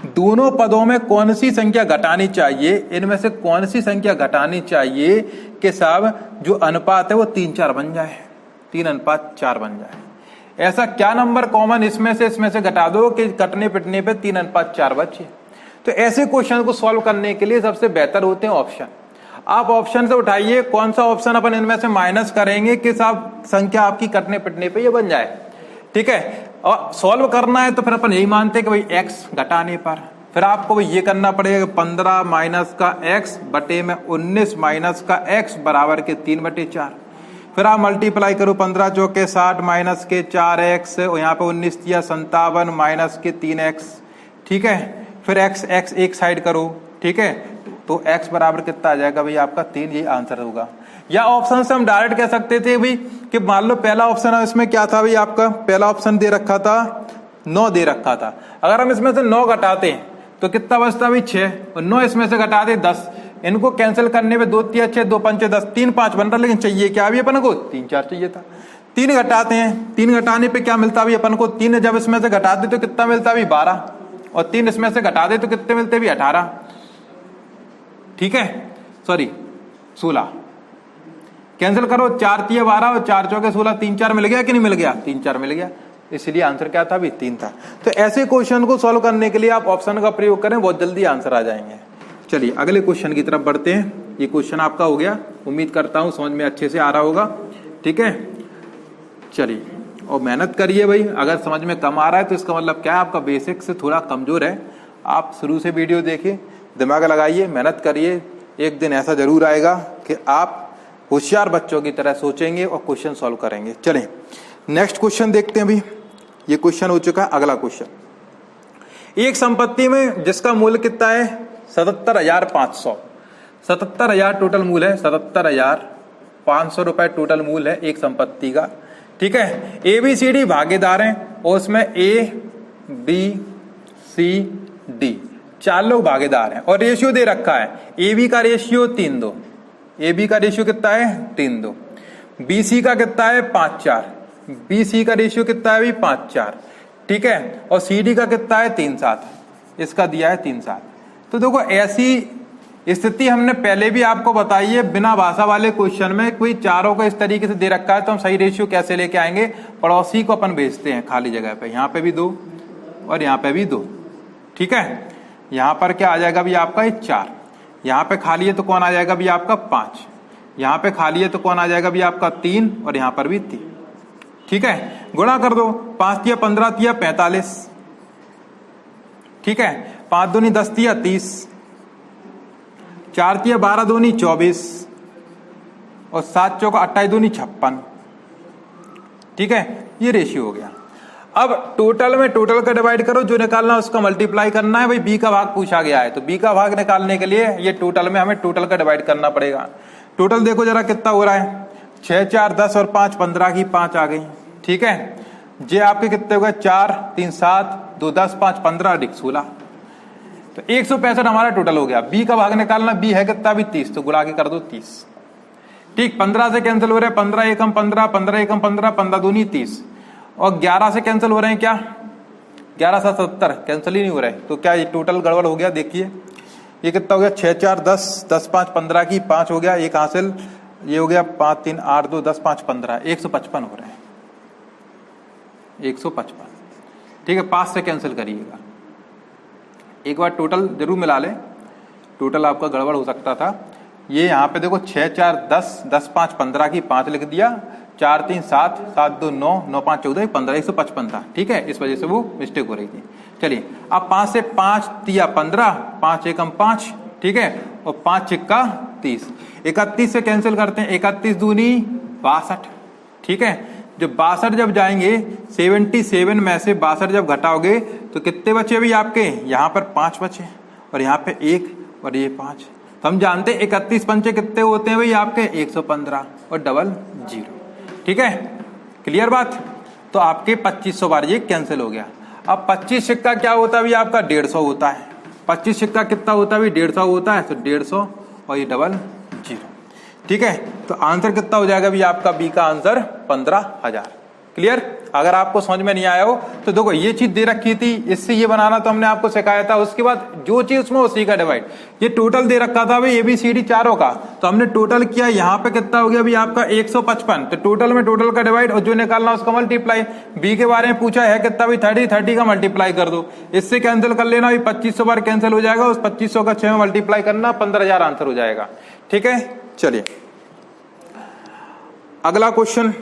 दोनों पदों में कौन सी संख्या घटानी चाहिए, इनमें से कौन सी संख्या घटानी चाहिए कि साहब जो अनुपात है वो 3:4 बन जाए, 3:4 बन जाए। ऐसा क्या नंबर कॉमन इसमें से घटा दो कि कटने पिटने पे 3:4 बचे। तो ऐसे क्वेश्चन को सॉल्व करने के लिए सबसे बेहतर होते हैं ऑप्शन। आप ऑप्शन से उठाइए कौन सा ऑप्शन अपन इनमें से माइनस करेंगे कि साहब संख्या आपकी कटने पिटने पे ये बन जाए। ठीक है, और सॉल्व करना है तो फिर अपन यही मानते हैं कि भाई एक्स घटाने पर फिर आपको ये करना पड़ेगा 15 माइनस का एक्स बटे में 19 माइनस का एक्स बराबर के 3/4। फिर आप मल्टीप्लाई करो 15 चौके 60 माइनस के 4x, और यहाँ पे 19 दिया 57 माइनस के 3x। ठीक है, फिर x एक साइड करो, ठीक है, तो x बराबर कितना आ जाएगा भाई आपका 3, ये आंसर होगा। या ऑप्शन से हम डायरेक्ट कह सकते थे भाई कि मान लो पहला ऑप्शन है, इसमें क्या था भाई आपका पहला ऑप्शन दे रखा था 9 दे रखा था, अगर हम इसमें से 9 घटाते तो कितना बचता भाई 6, और 9 इसमें से घटा दे 10, इनको कैंसिल करने में 2 3 6 2 5 10 3 5 बन रहा, लेकिन चाहिए क्या भी अपन को 3 4 चाहिए था। 3 घटाते हैं, 3 घटाने पे क्या मिलता भाई अपन को, 3 जब इसमें से घटाते तो कितना मिलता भाई 12, और 3 इसमें से घटा दे तो कितने मिलते भी 18। ठीक है, सॉरी 16, कैंसिल करो 4 3 12 और 4 चौके 16, 3 4 मिल गया कि नहीं मिल गया, 3 4 मिल गया, इसलिए आंसर क्या था भी 3 था। तो ऐसे क्वेश्चन को सॉल्व करने के लिए आप ऑप्शन का प्रयोग करें, बहुत जल्दी आंसर आ जाएंगे। चलिए अगले क्वेश्चन की तरफ बढ़ते हैं। ये क्वेश्चन आपका हो गया, उम्मीद करता हूं समझ में अच्छे से आ रहा होगा। ठीक है, चलिए और मेहनत करिए भाई, अगर समझ में कम आ रहा है तो इसका मतलब क्या है आपका बेसिक से थोड़ा कमजोर है। आप शुरू से वीडियो देखिए, दिमाग लगाइए, मेहनत करिए, एक दिन ऐसा जरूर आएगा कि आप होशियार बच्चों की तरह सोचेंगे और क्वेश्चन सॉल्व करेंगे। चलें नेक्स्ट क्वेश्चन देखते हैं। भाई ये क्वेश्चन हो चुका है। अगला क्वेश्चन, एक संपत्ति में जिसका मूल्य कितना है 77,500, 77,000 टोटल मूल्य है, 77,500 रुपए टोटल मूल्य है एक संपत्ति का। ठीक है, ABCD भागीदार हैं और उसमें ABCD 4 लोग भागीदार हैं और रेशियो दे रखा है, AB का रेशियो 3:2, AB का रेशियो कितना है 3:2, BC का कितना है 5:4, BC का रेशियो कितना है भी 5:4। ठीक है, और CD का कितना है 3:7, इसका दिया है 3:7। तो देखो ऐसी स्थिति हमने पहले भी आपको बताई है, बिना भाषा वाले क्वेश्चन में कोई चारों को इस तरीके से दे रखा है तो हम सही रेशियो कैसे लेके आएंगे, पड़ोसी को अपन भेजते हैं खाली जगह पे, यहाँ पे भी 2 और यहाँ पे भी 2। ठीक है, यहाँ पर क्या आ जाएगा भी आपका 4, यहाँ पे खाली है तो कौन आ जाएगा भी आपका 5, यहाँ पे खाली है तो कौन आ जाएगा भी आपका 3, और यहाँ पर भी 3। ठीक है, गुणा कर दो, 5 तिया 15 तिया 45। ठीक है, 5 दूनी 10 तिया 30, 4 तिया 12 दूनी 24, और 7 चौका 28 दूनी 56। ठीक है, ये रेशियो हो गया। अब टोटल में टोटल का डिवाइड करो, जो निकालना है उसका मल्टीप्लाई करना है। भाई बी का भाग पूछा गया है तो बी का भाग निकालने के लिए ये टोटल में हमें टोटल का डिवाइड करना पड़ेगा। टोटल देखो जरा कितना हो रहा है, 6 4 10 और 5 15 की 5 आ गई। ठीक है, जे आपके कितने हो गए 4 3 7 2 10 5 15 अधिक 16, तो 165 हमारा टोटल हो गया। बी का भाग निकालना, बी है कितना भी 30, तो गुणा के कर दो 30। ठीक, 15 से कैंसिल हो रहे हैं, 15 एकम 15, 15 एकम 15, 15 दूनी 30, और 11 से कैंसिल हो रहे हैं क्या, 11 7 70 कैंसिल ही नहीं हो रहे, तो क्या ये टोटल गड़बड़ हो गया। देखिए ये कितना हो गया 6 4 10 10 5 15 की 5 हो गया, एक हासिल, ये हो गया 5 3 8 2 10 5 15, 155 हो रहे हैं, 155। ठीक है, 5 से कैंसिल करिएगा, एक बार टोटल जरूर मिला ले, टोटल आपका गड़बड़ हो सकता था। ये यहाँ पे देखो 6 4 10 10 5 15 की 5 लिख दिया, 4 3 7 7 2 9 9 5 14 15, 155 था। ठीक है, इस वजह से वो मिस्टेक हो रही थी। चलिए अब 5 से 5 तिया 15, 5 एकम 5, ठीक है, और 5 छिक्का 30, 31 से कैंसिल करते हैं, 31 दूनी 62, ठीक है। जो 62 जब जाएंगे 77 में से 62 जब घटाओगे तो कितने बचे अभी आपके, यहाँ पर 5 बचे और यहाँ पे 1 और ये 5। तो हम जानते हैं 31 पंचे कितने होते हैं भाई आपके 115 और डबल 0, ठीक है, क्लियर बात। तो आपके 2500 बार ये कैंसिल हो गया। अब 25 सिक्का क्या होता है भाई आपका 150 होता है, 25 सिक्का कितना होता है भाई 150 होता है, तो 150 और ये डबल 0, ठीक है। तो आंसर कितना हो जाएगा भाई आपका बी का आंसर 15,000, क्लियर। अगर आपको समझ में नहीं आया हो तो देखो ये चीज दे रखी थी, इससे ये बनाना तो हमने आपको सिखाया था, उसके बाद जो चीज उसमें उसी का डिवाइड। ये टोटल दे रखा था भाई ABCD चारों का, तो हमने टोटल किया, यहाँ पे कितना हो गया भाई आपका 155, तो टोटल में टोटल का डिवाइड और जो निकालना उसका मल्टीप्लाई। बी के बारे में पूछा है कितना भाई 30 का मल्टीप्लाई कर दो, इससे कैंसिल कर लेना भाई 2500 बार कैंसिल हो जाएगा, उस 2500 का 6 में मल्टीप्लाई करना 15,000 आंसर हो जाएगा, ठीक है। चलिए अगला क्वेश्चन,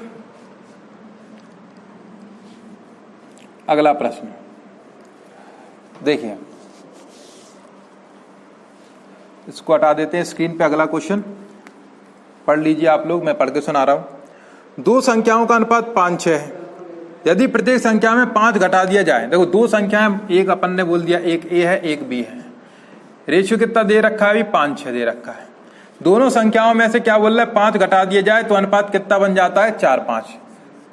अगला प्रश्न देखिए, इसको हटा देते हैं स्क्रीन पे। अगला क्वेश्चन पढ़ लीजिए आप लोग, मैं पढ़ के सुना रहा हूं। दो संख्याओं का अनुपात 5-6 है, यदि प्रत्येक संख्या में 5 घटा दिया जाए। देखो दो संख्याएं, एक अपन ने बोल दिया एक A है एक B है, रेशियो कितना दे रखा है अभी 5-6 दे रखा है। दोनों संख्याओं में से क्या बोल रहा है 5 घटा दिया जाए तो अनुपात कितना बन जाता है 4-5,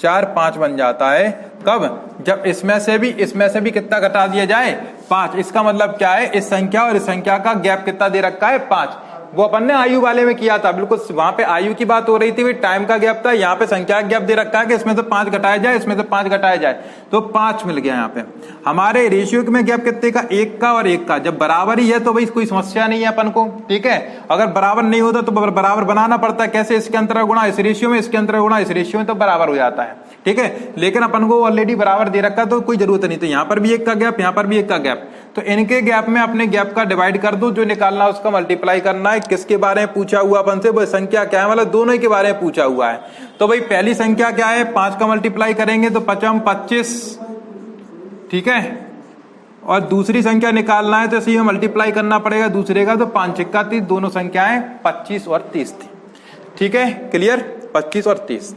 4-5 बन जाता है। कब, जब इसमें से भी कितना घटा दिया जाए 5। इसका मतलब क्या है, इस संख्या और इस संख्या का गैप कितना दे रखा है 5। वो अपन ने आयु वाले में किया था, बिल्कुल वहां पे आयु की बात हो रही थी, टाइम का गैप था। यहाँ पे संख्या का गैप दे रखा है कि इसमें से 5 घटाया जाए, इसमें से 5 घटाया जाए, तो 5 मिल गया। यहाँ पे हमारे रेशियो में गैप कितने का, 1 का और 1 का। जब बराबर ही है तो भाई कोई समस्या नहीं है अपन को, ठीक है। अगर बराबर नहीं होता तो बराबर बनाना पड़ता है, कैसे, इसके अंतर गुणा इस रेशियो में, इसके अंतर गुणा इस रेशियो में, तो बराबर हो जाता है, ठीक है। लेकिन अपन को ऑलरेडी बराबर दे रखा तो कोई जरूरत नहीं, तो यहाँ पर भी 1 का गैप, यहाँ पर भी 1 का गैप, तो इनके गैप में अपने गैप का डिवाइड कर दो, जो निकालना उसका मल्टीप्लाई करना है। किसके बारे में पूछा हुआ अपन से, वो संख्या क्या है, मतलब दोनों के बारे में पूछा हुआ है। तो भाई पहली संख्या क्या है, 5 का मल्टीप्लाई करेंगे तो 5 25, ठीक है। और दूसरी संख्या निकालना है तो इसी में मल्टीप्लाई करना पड़ेगा दूसरे का, तो 5 6 30, दोनों संख्याएं 25 और 30 थी, ठीक है, क्लियर, 25 और 30।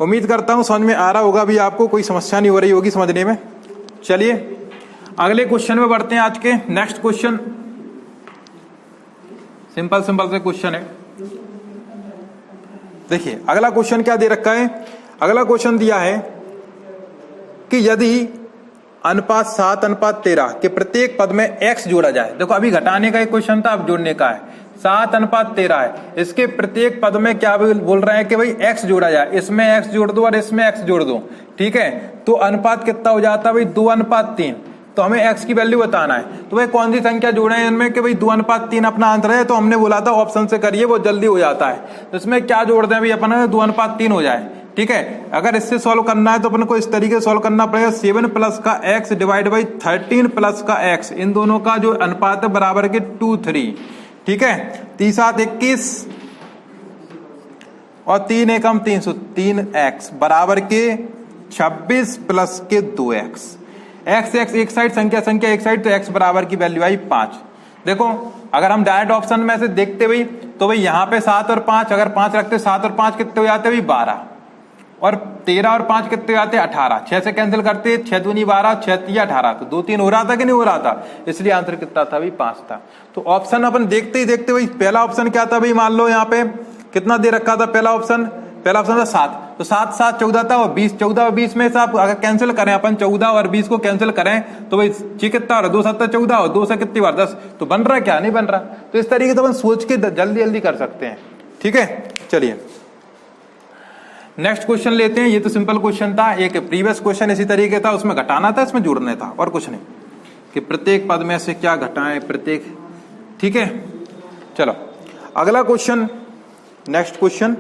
उम्मीद करता हूं समझ में आ रहा होगा भी आपको, कोई समस्या नहीं हो रही होगी समझने में। चलिए अगले क्वेश्चन में बढ़ते हैं। आज के नेक्स्ट क्वेश्चन सिंपल से क्वेश्चन है। देखिए अगला क्वेश्चन क्या दे रखा है, अगला क्वेश्चन दिया है कि यदि अनुपात 7:13 के प्रत्येक पद में x जोड़ा जाए। देखो अभी घटाने का एक क्वेश्चन था, अब जोड़ने का है। 7:13 है, इसके प्रत्येक पद में क्या बोल रहे हैं कि भाई x जोड़ा जाए, इसमें x जोड़ दो और इसमें x जोड़ दो, ठीक है। तो अनुपात कितना हो जाता है भाई 2:3। तो हमें x की वैल्यू बताना है, तो भाई कौन सी संख्या जोड़े हैं इनमें कि भाई 2:3 अपना आंसर है। तो हमने बोला था ऑप्शन से करिए, वो जल्दी हो जाता है। तो इसमें क्या जोड़ दें भाई अपन, 2:3 हो जाए, ठीक है। अगर इससे सॉल्व करना है तो अपन को इस तरीके से सॉल्व करना पड़ेगा, 7 प्लस का x डिवाइड बाई 13 प्लस का x, इन दोनों का जो अनुपात है बराबर के 2 3, ठीक है। 3 7 21 और 3 एकम 303x बराबर के 26 प्लस के 2x। x एक साइड, संख्या एक साइड, तो x बराबर की वैल्यू आई 5। देखो अगर हम डायरेक्ट ऑप्शन में से देखते भाई तो भाई यहाँ पे 7 और 5, अगर 5 रखते 7 और 5 कितने हो जाते भाई 12, और 13 और 5 कितने हो जाते 18। 6 से कैंसिल करते, 6 दूनी 12, 6 3 18, तो 2 3 हो रहा था कि नहीं हो रहा था, इसलिए आंसर कितना था भाई 5 था। तो ऑप्शन अपन देखते ही देखते भाई पहला ऑप्शन क्या था भाई, मान लो यहाँ पे कितना दे रखा था पहला ऑप्शन था 7, तो 7 7 14 था, और 20 14 और 20 में से आप अगर कैंसिल करें अपन 14 और 20 को कैंसिल करें तो भाई कितना हो रहा है, 2 7 14 और 2 से कितनी बार 10, तो बन रहा है क्या, नहीं बन रहा। तो इस तरीके से अपन सोच के जल्दी कर सकते हैं, ठीक है। चलिए नेक्स्ट क्वेश्चन लेते हैं। ये तो सिंपल क्वेश्चन था, एक प्रीवियस क्वेश्चन इसी तरीके था, उसमें घटाना था, इसमें जोड़ना था, और कुछ नहीं, कि प्रत्येक पद में से क्या घटाएं प्रत्येक, ठीक है। चलो अगला क्वेश्चन, नेक्स्ट क्वेश्चन।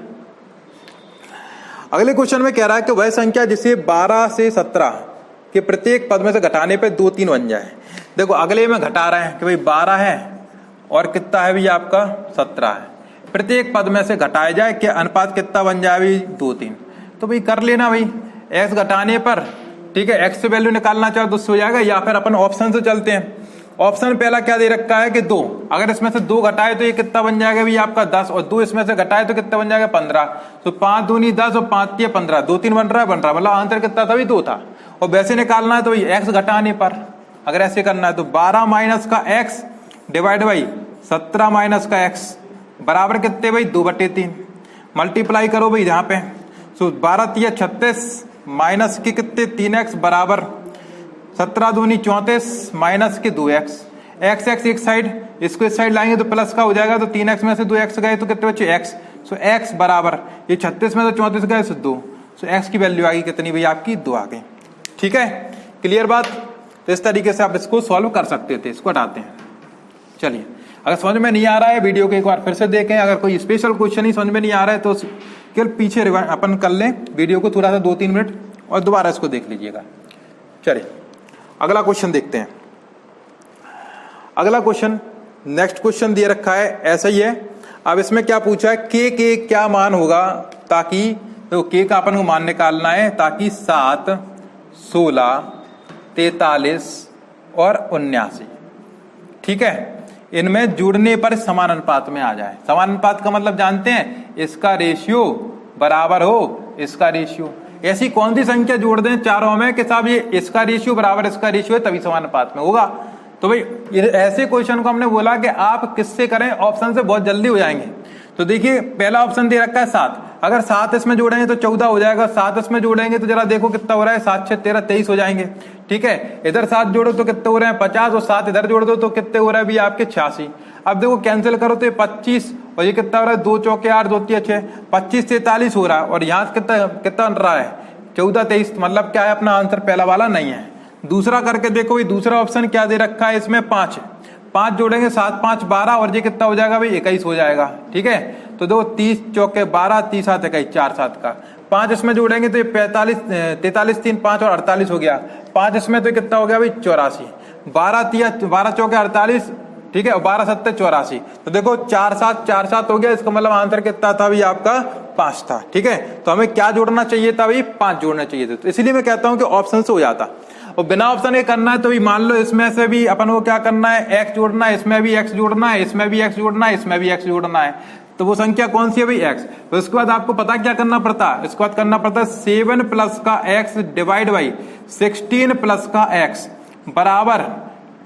अगले क्वेश्चन में कह रहा है कि वह संख्या जिसे 12 से 17 के प्रत्येक पद में से घटाने पे 2 3 बन जाए। देखो अगले में घटा रहे हैं कि भाई 12 है और कितना है भाई आपका 17 है, प्रत्येक पद में से घटाया जाए कि अनुपात कितना बन जाए भाई 2 3। तो भाई कर लेना भाई, x घटाने पर, ठीक है, x से वैल्यू निकालना चाहो तो उससे हो जाएगा, या फिर अपन ऑप्शन से चलते हैं। ऑप्शन पहला क्या दे रखा है कि 2, अगर इसमें से 2 घटाए तो ये कितना बन जाएगा भी आपका 10, और 2 इसमें से घटाए तो कितना बन जाएगा 15। तो 5 दूनी 10 और 5 तिया 15, 2 3 बन रहा है मतलब आंसर कितना था भी 2 था। और वैसे निकालना है तो x घटाने पर, अगर ऐसे करना है तो 12 माइनस का x डिवाइड बाई 17 माइनस का x बराबर कितने भाई 2/3। मल्टीप्लाई करो भाई यहाँ पे, तो 12 तिया 36 माइनस के कितने 3x बराबर 17 दूनी 34 माइनस के 2x। x एक साइड, इसको इस साइड लाएंगे तो प्लस का हो जाएगा, तो 3x में से 2x गए तो कितने बचे x। सो x बराबर ये 36 में से 34 गए तो 2, सो x की वैल्यू आ गई कितनी भाई आपकी 2 आ गई। ठीक है, क्लियर बात। तो इस तरीके से आप इसको सॉल्व कर सकते थे। इसको हटाते हैं। चलिए, अगर समझ में नहीं आ रहा है वीडियो को एक बार फिर से देखें, अगर कोई स्पेशल क्वेश्चन ही समझ में नहीं आ रहा है तो केवल पीछे अपन कर लें वीडियो को थोड़ा सा 2-3 मिनट और दोबारा इसको देख लीजिएगा। चलिए अगला क्वेश्चन देखते हैं। अगला क्वेश्चन, नेक्स्ट क्वेश्चन दिया रखा है ऐसा ही है। अब इसमें क्या पूछा है, के क्या मान होगा ताकि, तो के का अपन को मान निकालना है ताकि 7, 16, 43 और 79, ठीक है, इनमें जुड़ने पर समान अनुपात में आ जाए। समान अनुपात का मतलब जानते हैं, इसका रेशियो बराबर हो इसका रेशियो। ऐसी कौन सी संख्या जोड़ दें चारों में कि साहब ये इसका रेशियो बराबर इसका रेशियो है तभी समान अनुपात में होगा। तो भाई ऐसे क्वेश्चन को हमने बोला कि आप किससे करें, ऑप्शन से बहुत जल्दी हो जाएंगे। तो देखिए पहला ऑप्शन दे रखा है 7, अगर 7 इसमें जोड़ेंगे तो 14 हो जाएगा। 7 इसमें जोड़ेंगे तो जरा देखो कितना हो रहा है, 7 6 13 23 हो जाएंगे। ठीक है, इधर 7 जोड़ो तो कितने हो रहे हैं 50, और 7 इधर जोड़ दो तो कितने हो रहा है भी आपके 86। अब देखो कैंसिल करो तो ये 25 और ये कितना हो रहा है 2 चौके 8 2 3 6, 25 43 हो रहा है, और यहाँ कितना कितना बन रहा है 14 23, मतलब क्या है अपना आंसर पहला वाला नहीं है। दूसरा करके देखो, ये दूसरा ऑप्शन क्या दे रखा है, इसमें 5 जोड़ेंगे 7 5 12, और ये कितना हो जाएगा भाई 21 हो जाएगा। ठीक है, तो देखो 30 चौके 12 30 7 21 4 7 का 5 इसमें जोड़ेंगे तो ये 43 43 3 5 और 48 हो गया। 5 इसमें तो कितना हो गया भाई 84, 12 चौके 48, ठीक है, और 12 7 84, तो देखो 4 7 हो गया। इसका मतलब आंसर कितना था भाई आपका 5 था। ठीक है, तो हमें क्या जोड़ना चाहिए था भाई 5 जोड़ना चाहिए थे। तो इसलिए मैं कहता हूं कि ऑप्शन से हो जाता, और बिना ऑप्शन के करना है तो भी मान लो इसमें से भी अपन को क्या करना है, x जोड़ना है, इसमें भी x जोड़ना है, इसमें भी x जोड़ना है, इसमें भी x जोड़ना है। तो वो संख्या कौन सी है भाई x। तो उसके बाद आपको पता क्या करना पड़ता है, इसके बाद करना पड़ता है 7 प्लस का x डिवाइड बाई 16 प्लस का x बराबर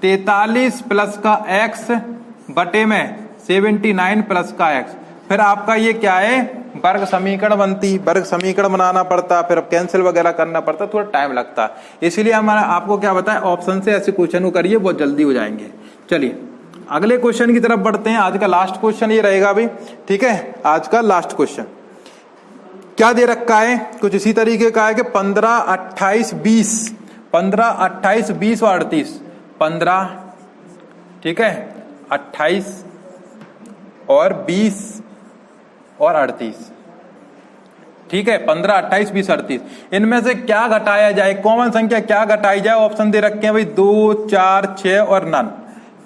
43 प्लस का x बटे में 79 प्लस का x। फिर आपका ये क्या है वर्ग समीकरण बनती, वर्ग समीकरण बनाना पड़ता, फिर कैंसिल वगैरह करना पड़ता, थोड़ा टाइम लगता। इसीलिए हमारा आपको क्या बताएं, ऑप्शन से ऐसे क्वेश्चन को करिए, बहुत जल्दी हो जाएंगे। चलिए अगले क्वेश्चन की तरफ बढ़ते हैं। आज का लास्ट क्वेश्चन ये रहेगा भाई। ठीक है, आज का लास्ट क्वेश्चन क्या दे रखा है, कुछ इसी तरीके का है कि 15 28 20 15 28 20 और 38, 15, ठीक है, 28 और 20 और 38, ठीक है, 15 28 20 38, इनमें से क्या घटाया जाए, कॉमन संख्या क्या घटाई जाए। ऑप्शन दे रखे हैं भाई 2 4 6 और नन।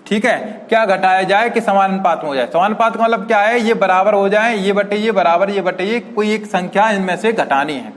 ठीक है, क्या घटाया जाए कि समान अनुपात में हो जाए। समान अनुपात का मतलब क्या है, ये बराबर हो जाए, ये बटे ये बराबर ये बटे ये, कोई एक संख्या इनमें से घटानी है।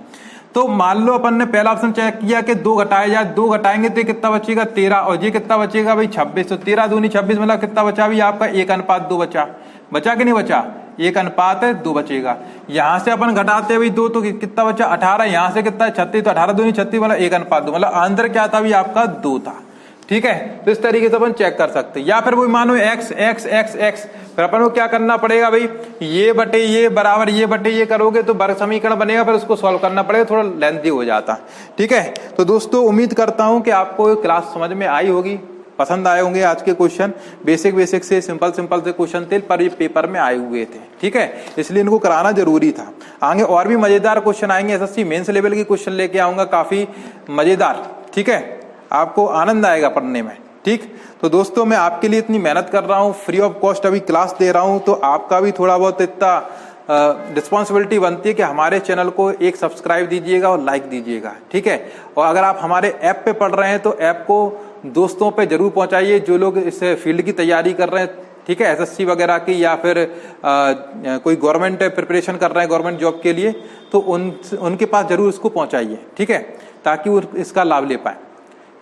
तो मान लो अपन ने पहला ऑप्शन चेक किया कि 2 घटाया जाए, 2 घटाएंगे तो कितना बचेगा 13, और ये कितना बचेगा भाई 26। तो 13 दूनी 26, मतलब कितना बचा भी आपका 1:2 बचा कि नहीं बचा, 1:2 बचेगा। यहां से अपन घटाते हुए 2 तो कितना बचा 18, यहां से कितना 36, तो 18 दूनी 36 मतलब 1:2, मतलब आंसर क्या था भी आपका 2 था। ठीक है, तो इस तरीके से अपन चेक कर सकते हैं। या फिर वही मानो x x x x, फिर अपन को क्या करना पड़ेगा भाई, ये बटे ये बराबर ये बटे ये करोगे तो वर्ग समीकरण बनेगा, फिर उसको सॉल्व करना पड़ेगा, थोड़ा लेंथी हो जाता। ठीक है, तो दोस्तों उम्मीद करता हूं कि आपको क्लास समझ में आई होगी, पसंद आए होंगे। आज के क्वेश्चन बेसिक से सिंपल से क्वेश्चन थे, पर ये पेपर में आए हुए थे। ठीक है, इसलिए इनको कराना जरूरी था। आगे और भी मजेदार क्वेश्चन आएंगे, एसएससी मेंस लेवल के क्वेश्चन लेके आऊंगा, काफी मजेदार। ठीक है, आपको आनंद आएगा पढ़ने में। ठीक, तो दोस्तों मैं आपके लिए इतनी मेहनत कर रहा हूँ, फ्री ऑफ कॉस्ट अभी क्लास दे रहा हूँ, तो आपका भी थोड़ा बहुत इतना रिस्पॉन्सिबिलिटी बनती है कि हमारे चैनल को एक सब्सक्राइब दीजिएगा और लाइक दीजिएगा। ठीक है, और अगर आप हमारे ऐप पे पढ़ रहे हैं तो ऐप को दोस्तों पे जरूर पहुंचाइए, जो लोग इस फील्ड की तैयारी कर रहे हैं, ठीक है, एसएससी वगैरह की, या फिर कोई गवर्नमेंट प्रिपरेशन कर रहे हैं गवर्नमेंट जॉब के लिए, तो उनके पास जरूर इसको पहुंचाइए। ठीक है, ताकि वो इसका लाभ ले पाए।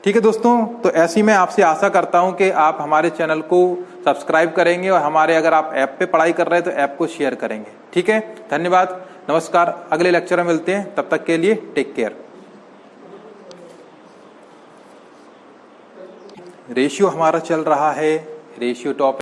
ठीक है दोस्तों, तो ऐसी मैं आपसे आशा करता हूं कि आप हमारे चैनल को सब्सक्राइब करेंगे और हमारे अगर आप ऐप पे पढ़ाई कर रहे हैं तो ऐप को शेयर करेंगे। ठीक है, धन्यवाद, नमस्कार, अगले लेक्चर में मिलते हैं, तब तक के लिए टेक केयर। रेशियो हमारा चल रहा है, रेशियो टॉपिक